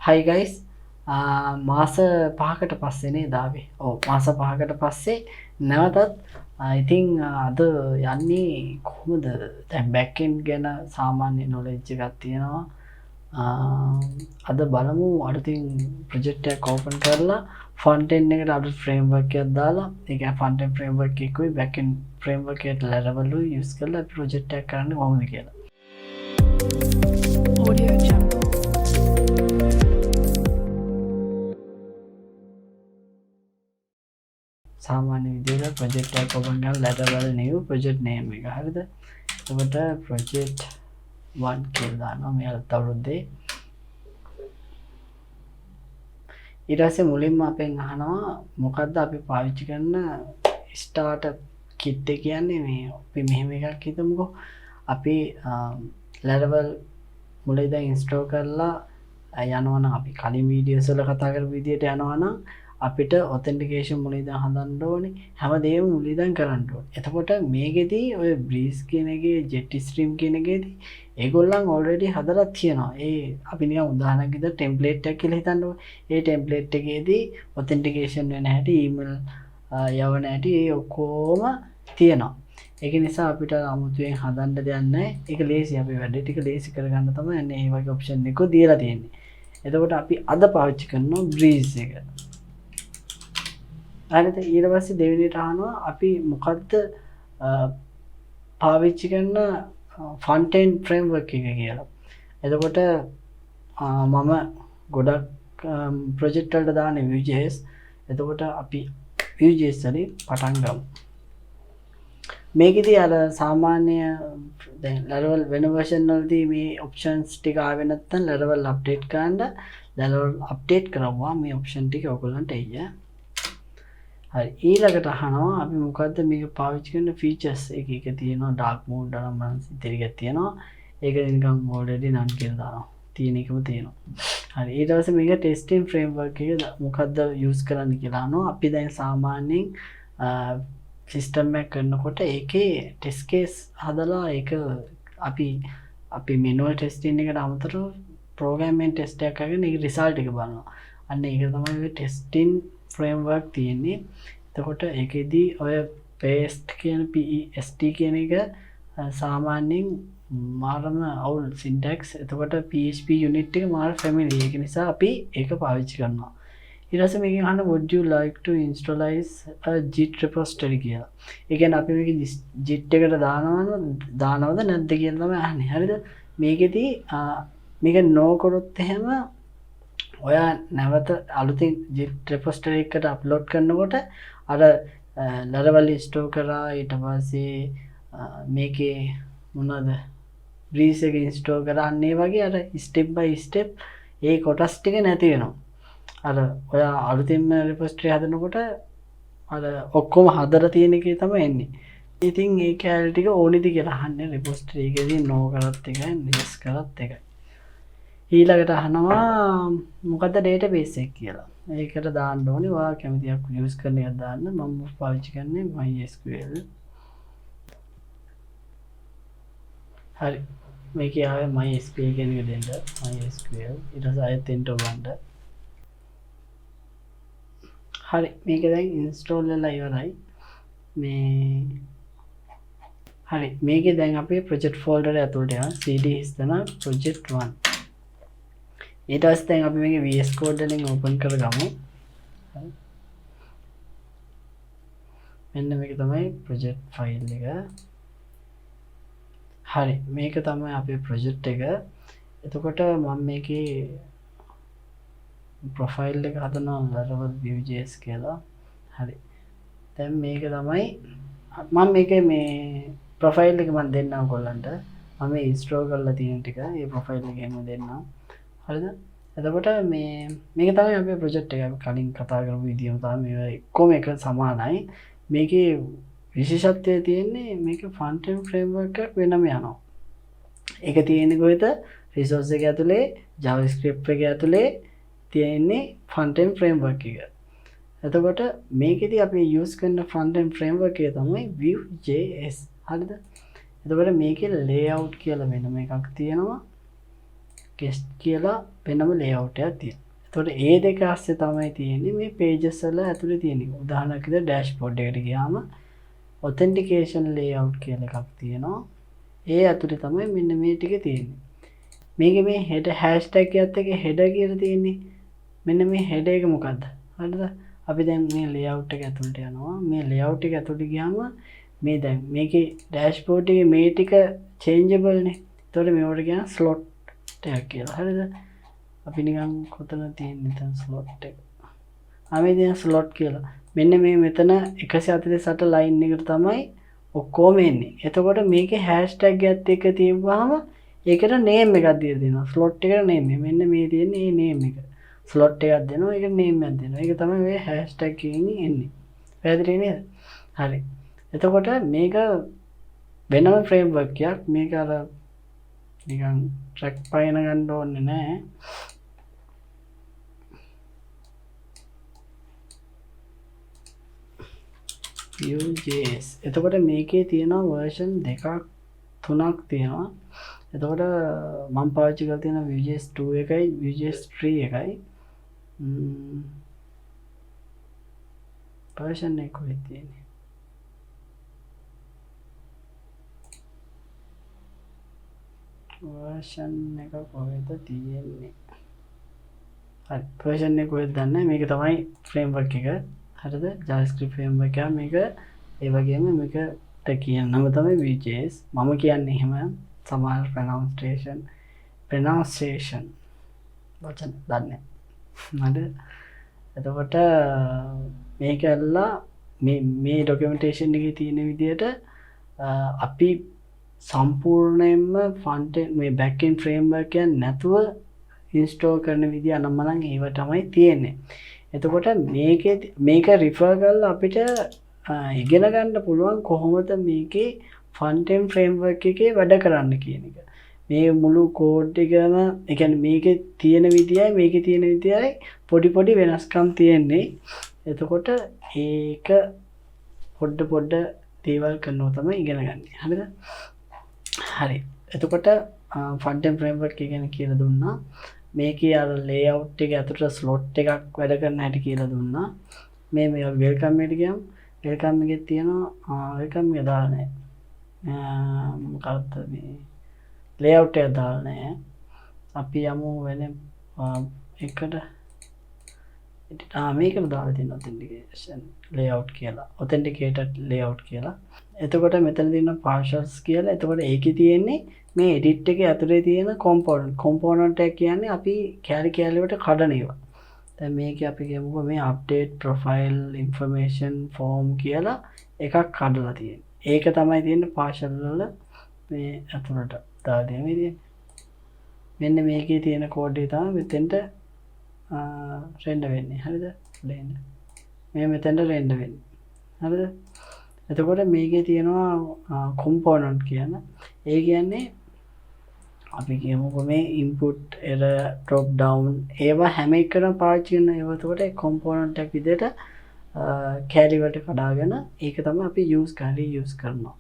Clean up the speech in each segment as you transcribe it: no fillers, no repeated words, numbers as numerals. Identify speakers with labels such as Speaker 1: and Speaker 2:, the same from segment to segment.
Speaker 1: Hi guys, මාස 5කට පස්සේ නේද ආවේ. ඔව් මාස 5කට පස්සේ නැවතත් ඉතින් අද යන්නේ කොහොමද? දැන් බෑක් එන්ඩ් ගැන සාමාන්‍ය නොලෙජ් එකක් තියෙනවා. අද බලමු අලුතින් ප්‍රොජෙක්ට් එකක් ඕපන් කරලා ෆ්‍රන්ට් එන්ඩ් එකට අලුත් ෆ්‍රේම්වර්ක් එකක් දාලා ඒ කියන්නේ ෆ්‍රන්ට් එන්ඩ් ෆ්‍රේම්වර්ක් එකකුයි බෑක් එන්ඩ් ෆ්‍රේම්වර්ක් එකට Laravel Vue යූස් කරලා අපි ප්‍රොජෙක්ට් එකක් කරන්නේ කොහොමද කියලා. Audio Jungle. සාමාන්‍ය විදිහට ප්‍රොජෙක්ට් එකක් ඕපන් කරලා Laravel new project name එක හරිද? එතකොට project 1 කියලා දානවා මේ අලුත් අවුරුද්දේ. ඊට පස්සේ මුලින්ම අපෙන් අහනවා මොකද්ද අපි පාවිච්චි කරන starter kit එක කියන්නේ මේ අපි මෙහෙම එකක් හිතමුකෝ. අපි Laravel මුලින් ඉඳන් install කරලා යනවා නම් අපි කලින් වීඩියෝස් වල කතා කරපු විදිහට යනවා නම් අපිට authentication මුලින් ඉඳන් හදන්න ඕනේ. හැමදේම මුලින් ඉඳන් කරන්න ඕනේ. එතකොට මේකෙදී ඔය breeze කියන එකේ jetstream කියන එකේදී ඒගොල්ලන් already හදලා තියෙනවා. ඒ අපි නිකන් උදාහරණයක් විදිහට template එකක් කියලා හිතන්නකෝ. ඒ template එකේදී authentication වෙන හැටි email යවන හැටි ඒ ඔක්කොම තියෙනවා. ඒක නිසා අපිට අමුතුවෙන් හදන්න දෙයක් නැහැ. ඒක ලේසි අපි වැඩ ටික ලේසි කරගන්න තමයි මේ වගේ option එකක් දීලා තියෙන්නේ. එතකොට අපි අද පාවිච්චි කරනවා breeze එක. හරිද? ඊට පස්සේ දෙවෙනිට අහනවා අපි මොකද්ද පාවිච්චි කරන front end framework එක කියලා. එතකොට මම ගොඩක් project වලට දාන්නේ Vue.js. එතකොට අපි Vue.js වලින් පටන් ගමු. මේකෙදී අර සාමාන්‍ය දැන් Laravel වෙන version වලදී මේ options ටික ආවේ නැත්නම් Laravel update කරන්න Laravel update කරවුවා මේ option ටික ඔයගොල්ලන්ට එయ్యා. හරි ඊළඟට අහනවා අපි මොකද්ද මේක පාවිච්චි කරන features එක තියෙනවා dark mode අරම්බන්ස් ඉතිරියක් තියෙනවා. ඒක නිකන් already none කියලා දානවා. තියෙන එකම තියෙනවා. හරි ඊට පස්සේ මේක testing framework එක මොකද්ද use කරන්න කියලා අහනවා. අපි දැන් සාමාන්‍යයෙන් සිස්ටම් එක කරනකොට ඒකේ ටෙස්ට් කේස් හදලා ඒක අපි manual testing එකට අමතරව programming test එකක් අරගෙන ඒක result එක බලනවා. අන්න ඒක තමයි ඔය testing framework තියෙන්නේ. එතකොට ඒකෙදී ඔය PEST කියන එක සාමාන්‍යයෙන් මාරම අවුල් syntax. එතකොට PHP unit එක මාර familiar. ඒක නිසා අපි ඒක පාවිච්චි කරනවා. ඊට පස්සේ මේකෙන් අහන්න would you like to installise a git repository කියලා. ඒ කියන්නේ අපි මේක git එකට දානවද නැද්ද කියලා තමයි අහන්නේ. හරිද? මේකෙදී මේක no කරොත් එහෙම ඔයා නැවත අලුතින් git repository එකට අප්ලෝඩ් කරනකොට අර Laravel install කරා ඊට පස්සේ මේකේ මොනවද breeze එක install කරන්නේ වගේ අර step by step ඒ කොටස් ටික නැති වෙනවා. අර ඔයා අලුතින්ම repository හදනකොට අර ඔක්කොම හදලා තියෙන එකේ තමයි එන්නේ. ඉතින් ඒ කැලේ ටික ඕනිද කියලා අහන්නේ repository එකේදී no කරත් එකයි yes කරත් එකයි. ඊළඟට අහනවා මොකද්ද database එක කියලා. ඒකට දාන්න ඕනේ ඔයා කැමතියක් use කරන එකක් දාන්න. මම පාවිච්චි කරන්නේ MySQL. හරි. මේකේ ආවේ MySQL කියන එක දෙන්න. MySQL ඊට පස්සේ ආයෙත් enter ගන්න. හරි මේක දැන් install වෙලා ඉවරයි. හරි මේකේ දැන් අපේ project folder එක ඇතුළට යනවා. cd හිස්තන project 1. ඊට පස්සේ දැන් අපි මේක VS Code වලින් open කරගමු. මෙන්න මේක තමයි project file එක. හරි මේක තමයි අපේ project එක. එතකොට මම මේකේ profile එක හදනවා Laravel Vue.js කියලා. හරි. දැන් මේක තමයි මම මේකේ මේ profile එක මම දෙන්නම් ඔයගොල්ලන්ට. මම මේ install කරලා තියෙන ටික මේ profile එකේම දෙන්නම්. හරිද? එතකොට මේක තමයි අපේ project එක. අපි කලින් කතා කරපු විදිහම තමයි මේවා එක්කම එක සමානයි. මේකේ විශේෂත්වය තියෙන්නේ මේක front end framework එකක් වෙනම යනවා. ඒක තියෙන්නේ කොහෙද? resource එක ඇතුලේ JavaScript එක ඇතුලේ තියෙන්නේ front end framework එක. එතකොට මේකෙදි අපි use කරන front end framework එක තමයි Vue.js. හරිද? එතකොට මේකේ layout කියලා වෙනම එකක් තියෙනවා. guest කියලා වෙනම layout එකක් තියෙනවා. එතකොට ඒ දෙක ASCII තමයි තියෙන්නේ මේ pages වල ඇතුලේ තියෙන්නේ. උදාහරණයක් විදිහට dashboard එකට ගියාම authentication layout කියලා එකක් තියෙනවා. ඒ ඇතුලේ තමයි මෙන්න මේ ටික තියෙන්නේ. මේකේ මේ header hashtag එකත් එක්ක header කියලා තියෙන්නේ. මෙන්න මේ header එක මොකද්ද? හරිද? අපි දැන් මේ layout එක ඇතුළට යනවා. මේ layout එක ඇතුළට ගියාම මේ දැන් මේකේ dashboard එකේ මේ ටික changeable නේ. ඒතකොට මේවට කියන slot එකක් කියලා. හරිද? අපි නිකන් කොතන තියෙන්නේ දැන් slot එක. මේ තියෙන slot කියලා. මෙන්න මේ මෙතන 148 line එකට තමයි ඔක්කොම එන්නේ. එතකොට මේකේ hashtag එකත් එක්ක තියුවාම ඒකට name එකක් දීලා දෙනවා. slot එකට name. මෙන්න මේ තියෙන්නේ මේ name එක. slot එකක් දෙනවා. ඒකට name එකක් දෙනවා. ඒක තමයි මේ hashtag එකකින් එන්නේ. පැහැදිලි නේද? හරි. එතකොට මේක වෙනම framework එකක්. මේක අර නිකන් track පයින් ගන්න ඕනේ නැහැ. Vue.js. එතකොට මේකේ තියෙනවා version දෙකක් තුනක් තියෙනවා. එතකොට මම පාවිච්චි කරලා තියෙන Vue.js 2 එකයි Vue.js 3 එකයි. version එක කොහෙද තියෙන්නේ? version එක කොහෙද තියෙන්නේ? හරි version එක කොහෙද දන්නේ? මේක තමයි framework එක. හරිද? JavaScript framework එක මේක ඒ වගේම මේකට කියන නම තමයි Vue.js. මම කියන්නේ එහෙම සමහර pronunciation වචන දන්නේ නැහැ. එතකොට මේකල්ලා මේ documentation එකේ තියෙන විදිහට අපි සම්පූර්ණයෙන්ම front end මේ back end framework එක නැතුව install කරන විදිහ අනම්මනම් ඒව තමයි තියෙන්නේ. එතකොට මේක refer කරලා අපිට ඉගෙන ගන්න පුළුවන් කොහොමද මේකේ front end framework එකේ වැඩ කරන්න කියන එක. මේ මුළු code එකම ඒ කියන්නේ මේකේ තියෙන විදියයි මේකේ තියෙන විදියයි පොඩි වෙනස්කම් තියෙන්නේ. එතකොට ඒක පොඩ දේවල් කරනවා තමයි ඉගෙන ගන්න. හරිද? හරි. එතකොට front end framework එක ගැන කියලා දුන්නා. මේකේ අර layout එක ඇතුළට slot එකක් වැඩ කරන හැටි කියලා දුන්නා. මේ welcome එකට ගියම welcome එකේ තියෙනවා welcome එක දාලා නැහැ. මොකක්ද මේ layout එක දාලා නැහැ. අපි යමු වෙන එකට මේකට දාලා තියෙන authentication layout කියලා. authenticated layout කියලා. එතකොට මෙතන තියෙන partials කියලා. එතකොට ඒකේ තියෙන්නේ මේ edit එකේ ඇතුලේ තියෙන component එක කියන්නේ අපි කැලි වලට කඩන ඒවා. දැන් මේකේ අපි කියමුකෝ මේ update profile information form කියලා එකක් කඩලා තියෙනවා. ඒක තමයි තියෙන්නේ partial වල මේ ඇතුලට දාලා තියෙන්නේ. මෙන්න මේකේ තියෙන code එක තමයි මෙතෙන්ට render වෙන්නේ. හරිද? මේ මෙතෙන්ට render වෙන්නේ. හරිද? එතකොට මේකේ තියෙනවා component කියන. ඒ කියන්නේ අපි කියමුකෝ මේ input error drop down ඒවා හැම එකකටම පාවිච්චි කරන ඒවා. එතකොට ඒ component එකක් විදිහට කැලි වලට කඩාගෙන ඒක තමයි අපි use කරනවා.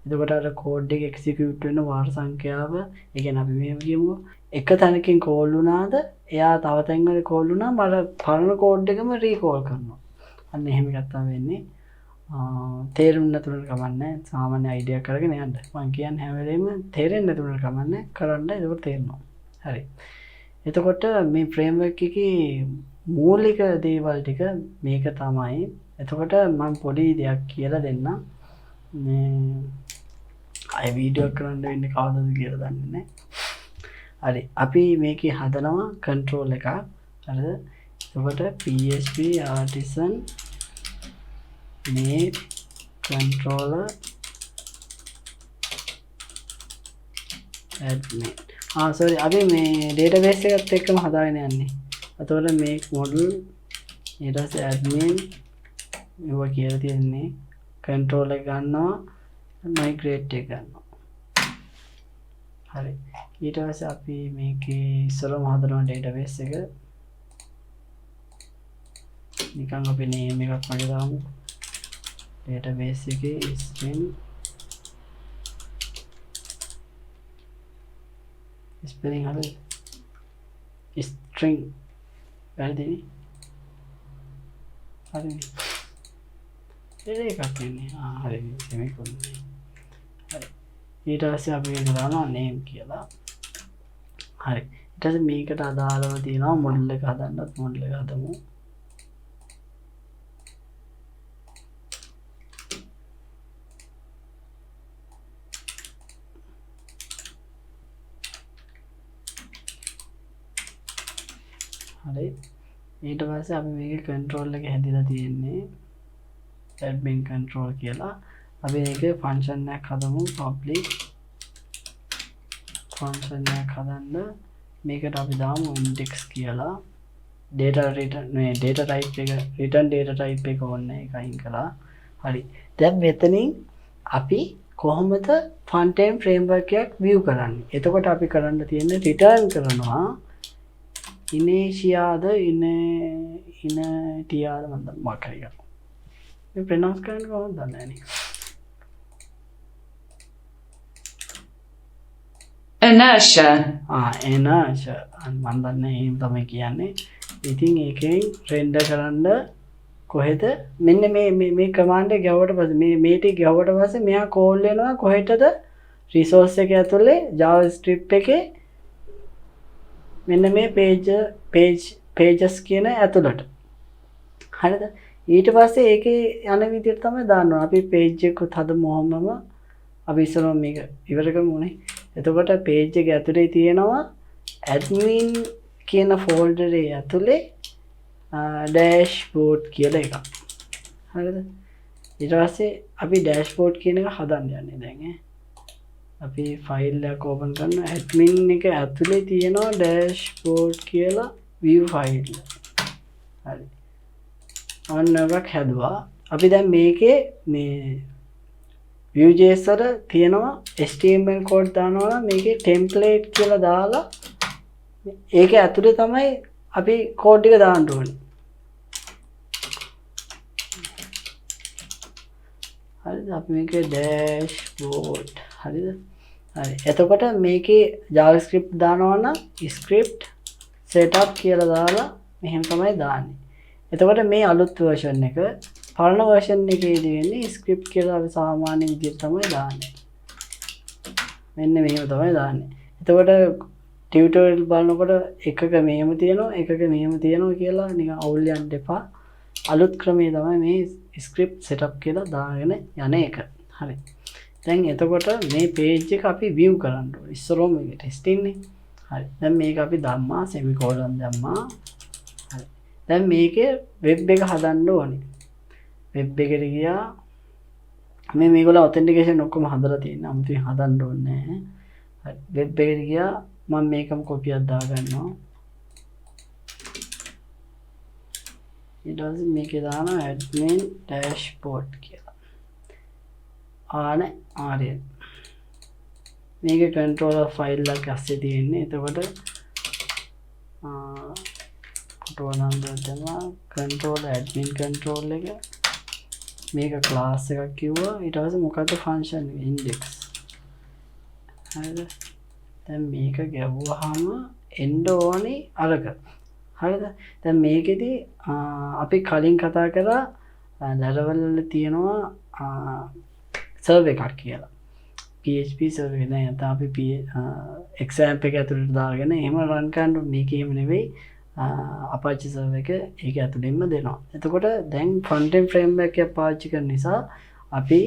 Speaker 1: එතකොට අර code එක execute වෙන වාර සංඛ්‍යාව ඒ කියන්නේ අපි මෙහෙම කියමුකෝ එක තැනකින් call වුණාද එයා තව තැන්වල call වුණාම අර පරණ code එකම recall කරනවා. අන්න එහෙම එකක් තමයි වෙන්නේ. තේරුම් නැතුනට කමන්නේ සාමාන්‍ය අයිඩියා කරගෙන යන්න. මම කියන්නේ හැම වෙලෙම තේරෙන්නේ නැතුනට කමන්නේ කරන්න ඒක තේරෙනවා. හරි. එතකොට මේ framework එකේ මූලික දේවල් ටික මේක තමයි. එතකොට මම පොඩි දෙයක් කියලා දෙන්නම්. මේ අය වීඩියෝ කරන්න වෙන්නේ කවදද කියලා දන්නේ නැහැ. හරි. අපි මේකේ හදනවා control එකක්. හරිද? එතකොට PHP artisan make controller admin. sorry අපි මේ database එකත් එක්කම හදාගෙන යන්නේ. එතකොට make model ඊට පස්සේ admin මේවා කියලා තියෙන්නේ controller ගන්නවා migrate එක ගන්නවා. හරි. ඊට පස්සේ අපි මේකේ ඉස්සරම හදනවා database එක. නිකන් අපි name එකක් වගේ දාමු. database එකේ string spelling හරිද? string වැරදිනේ හරි එකක් එන්නේ හරි semicolon හරි ඊට පස්සේ අපි මේක දානවා name කියලා හරි ඊට පස්සේ මේකට අදාළව තියෙනවා model එක හදන්නත් model එක හදමු හරි ඊට පස්සේ අපි මේකේ control එක හැදිලා තියෙන්නේ admin control කියලා අපි ඒකේ function එකක් හදමු public function එකක් හදන්න මේකට අපි දාමු index කියලා data return නේ data type එක return data type එක ඕනේ ඒක අයින් කළා හරි දැන් මෙතනින් අපි කොහොමද front end framework එකක් view කරන්නේ එතකොට අපි කරන්න තියෙන්නේ return කරනවා ඉනේෂියාද ඉනටියාද මන්ද මකරිය මේ ප්‍රනවුන්ස් කරන්න කොහොමද දන්නේ නැහැ නේ
Speaker 2: inertia
Speaker 1: inertia මම දන්නේ එහෙම තමයි කියන්නේ ඉතින් ඒකෙන් රෙන්ඩර් කරන්න කොහෙද මෙන්න මේ කමාන්ඩ් එක ගැවුවට පස්සේ මේ ටික ගැවුවට පස්සේ මෙයා කෝල් වෙනවා කොහෙටද රිසෝස් එක ඇතුලේ JavaScript එකේ මෙන්න මේ pages කියන ඇතුළට හරිද ඊට පස්සේ ඒකේ යන විදිහට තමයි දාන්න ඕන අපි page එකත් හදමු ඔහොමම අපි ඉස්සරම මේක ඉවර කරමුනේ එතකොට page එක ඇතුලේ තියෙනවා admin කියන folder එකේ ඇතුලේ dashboard කියලා එකක් හරිද ඊට පස්සේ අපි dashboard කියන එක හදන්න යන්නේ දැන් අපි ෆයිල් එක ඕපන් කරනවා admin එක ඇතුලේ තියෙනවා dashboard කියලා view ෆයිල් හරි ඔන්න එකක් හැදුවා අපි දැන් මේකේ මේ Vue.js වල තියෙනවා HTML code දානවා නම් මේකේ template කියලා දාලා ඒක ඇතුලේ තමයි අපි code එක දාන්න ඕනේ හරිද අපි මේකේ dashboard හරිද හරි එතකොට මේකේ JavaScript දානවා නම් script setup කියලා දාලා මෙහෙම තමයි දාන්නේ එතකොට මේ අලුත් version එක පරණ version එකේදී වෙන්නේ script කියලා අපි සාමාන්‍ය විදිහට තමයි දාන්නේ මෙන්න මෙහෙම තමයි දාන්නේ එතකොට tutorial බලනකොට එකක මෙහෙම තියෙනවා එකක මෙහෙම තියෙනවා කියලා නිකන් අවුල් යන්න එපා අලුත් ක්‍රමයේ තමයි මේ script setup කියලා දාගෙන යන එක හරි දැන් එතකොට මේ page එක අපි view කරන්න ඕනේ. ඉස්සරෝම මේක ටෙස්ටින් නේ. හරි. දැන් මේක අපි දැම්මා semicolon දැම්මා. හරි. දැන් මේකේ web එක හදන්න ඕනේ. web එකට ගියා. මේ මේගොල්ලෝ authentication ඔක්කොම හදලා තියෙනවා. 아무튼 හදන්න ඕනේ නැහැ. හරි. web එකට ගියා. මම මේකම copy එකක් දාගන්නවා. ඊට පස්සේ මේකේ දානවා admin dashboard කියලා. ආරය මේක controller file එකක් ඇස්සේ තියෙන්නේ එතකොට control number දෙනවා control admin control එක මේක class එකක් කිව්වා ඊට පස්සේ මොකක්ද function index හරිද දැන් මේක ගැව්වහම එන්න ඕනේ අරක හරිද දැන් මේකෙදි අපි කලින් කතා කරා Laravel වල තියෙනවා server එකක් කියලා PHP server එක නෑ නැත්නම් අපි example එක ඇතුළට දාගෙන එහෙම run කරන්න මේක එහෙම නෙවෙයි Apache server එක ඒක ඇතුළෙන්ම දෙනවා එතකොට දැන් front end framework එක පාවිච්චි කරන නිසා අපි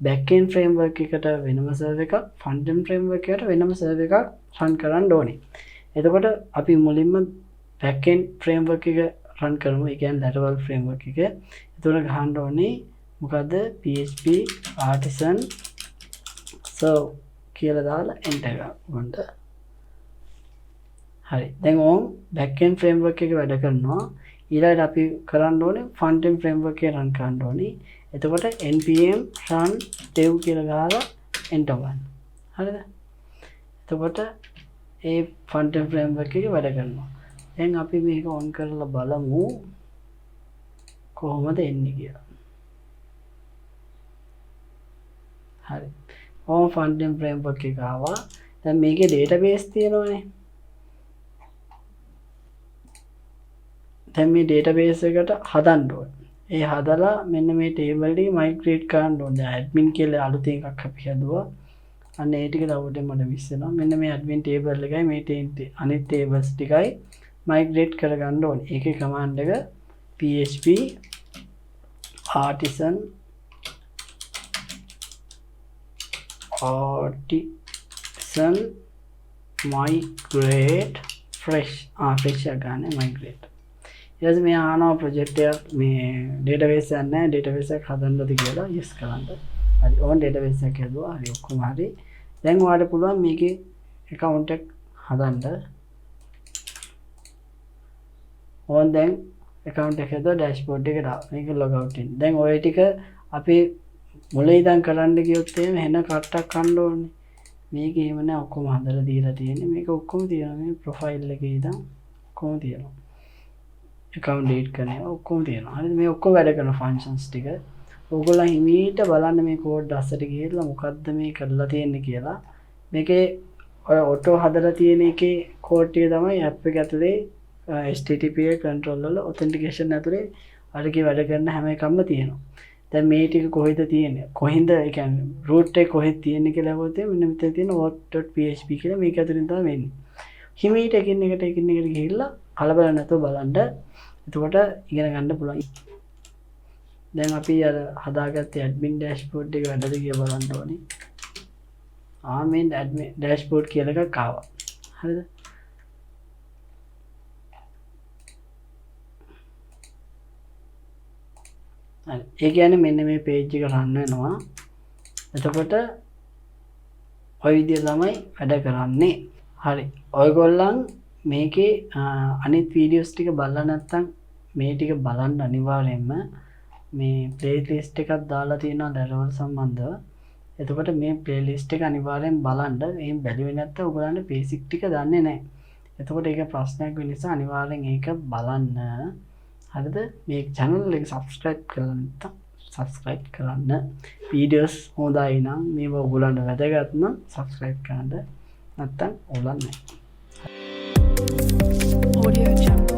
Speaker 1: back end framework එකට වෙනම server එකක් front end framework එකට වෙනම server එකක් run කරන්න ඕනේ එතකොට අපි මුලින්ම back end framework එක run කරමු ඒ කියන්නේ Laravel framework එක එතකොට ගහන්න ඕනේ මොකද PHP artisan serve කියලා දාලා enter ගන්න. හරි. දැන් ඕම් back end framework එක වැඩ කරනවා. ඊළඟට අපි කරන්න ඕනේ front end framework එක run කරන්න ඕනේ. එතකොට npm run dev කියලා ගහලා enter ගන්න. හරිද? එතකොට ඒ front end framework එක වැඩ කරනවා. දැන් අපි මේක on කරලා බලමු කොහොමද එන්නේ කියලා. හරි. ඕම් front end framework එක ආවා. දැන් මේකේ database තියෙනවනේ. දැන් මේ ඩේටාබේස් එකට හදන්න ඕනේ. ඒ හදලා මෙන්න මේ ටේබල් ටික මයිග්‍රේට් කරන්න ඕනේ. ඇඩ්මින් කියලා අලුතෙන් එකක් අපි හදුවා. අන්න ඒ ටික දවුටෙන් මට මිස් වෙනවා. මෙන්න මේ ඇඩ්මින් ටේබල් එකයි මේ අනිත් ටේබල්ස් ටිකයි මයිග්‍රේට් කරගන්න ඕනේ. ඒකේ කමාන්ඩ් එක php artisan migrate fresh ගන්න migrate. ඊට මේ ආනවා ප්‍රොජෙක්ට් එකක් මේ ඩේටාබේස් එකක් නැහැ ඩේටාබේස් එකක් හදන්නද කියලා yes කරන්න. හරි ඕන් ඩේටාබේස් එකක් හදුවා. හරි ඔක්කොම හරි. දැන් ඔයාලට පුළුවන් මේකේ account එක හදන්න. ඕන් දැන් account එක හදුවා dashboard එකට ආවා. මේක log out වෙන්න. දැන් ඔය ටික අපි මුලින් ඉඳන් කරන්න ගියොත් එහෙම වෙන කට්ටක් ගන්න ඕනේ. මේක එහෙම නෑ ඔක්කොම හදලා දීලා තියෙන්නේ. මේක ඔක්කොම තියෙනවා මේ ප්‍රොෆයිල් එකේ ඉඳන් ඔක්කොම තියෙනවා. account delete කරනවා ඔක්කොම තියෙනවා. හරිද? මේ ඔක්කොම වැඩ කරන functions ටික. ඕගොල්ලෝ හිමීට බලන්න මේ කෝඩ් අස්සට ගිහලා මොකද්ද මේ කරලා තියෙන්නේ කියලා. මේකේ ඔය ඔටෝ හදලා තියෙන එකේ කෝඩ් ටික තමයි app එක ඇතුලේ HTTP control වල authentication ඇතුලේ අරගේ වැඩ කරන හැම එකක්ම තියෙනවා. දැන් මේ ටික කොහෙද තියෙන්නේ? කොහින්ද ඒ කියන්නේ root එක කොහෙද තියෙන්නේ කියලා හොයද්දි මෙන්න මෙතන තියෙන what.php කියලා මේක ඇතුලින් තමයි වෙන්නේ. හිමීට එකින් එකට ගිහිල්ලා කලබල නැතුව බලන්න. එතකොට ඉගෙන ගන්න පුළුවන්. දැන් අපි අර හදාගත්තේ admin dashboard එක වැඩද කියලා බලන්න ඕනේ. මේ admin dashboard කියලා එකක් ආවා. හරිද? හරි. ඒ කියන්නේ මෙන්න මේ page එක run වෙනවා. එතකොට ඔය විදිය තමයි වැඩ කරන්නේ. හරි. ඔයගොල්ලන් මේකේ අනිත් වීඩියෝස් ටික බලලා නැත්නම් මේ ටික බලන්න අනිවාර්යයෙන්ම මේ ප්ලේලිස්ට් එකක් දාලා තියෙනවා Laravel සම්බන්ධව. එතකොට මේ ප්ලේලිස්ට් එක අනිවාර්යෙන් බලන්න. එහෙම බැලුවේ නැත්නම් ඔයගොල්ලන්ට බේසික් ටික දන්නේ නැහැ. එතකොට ඒක ප්‍රශ්නයක් වෙන නිසා අනිවාර්යෙන් ඒක බලන්න. හරිද? මේ channel එක subscribe කරලා නැත්නම් subscribe කරන්න. වීඩියෝස් හොඳයි නම් මේව ඔයගොල්ලන්ට වැදගත් නම් subscribe කරන්න. නැත්නම් ඕලන්නේ. Audio Jungle.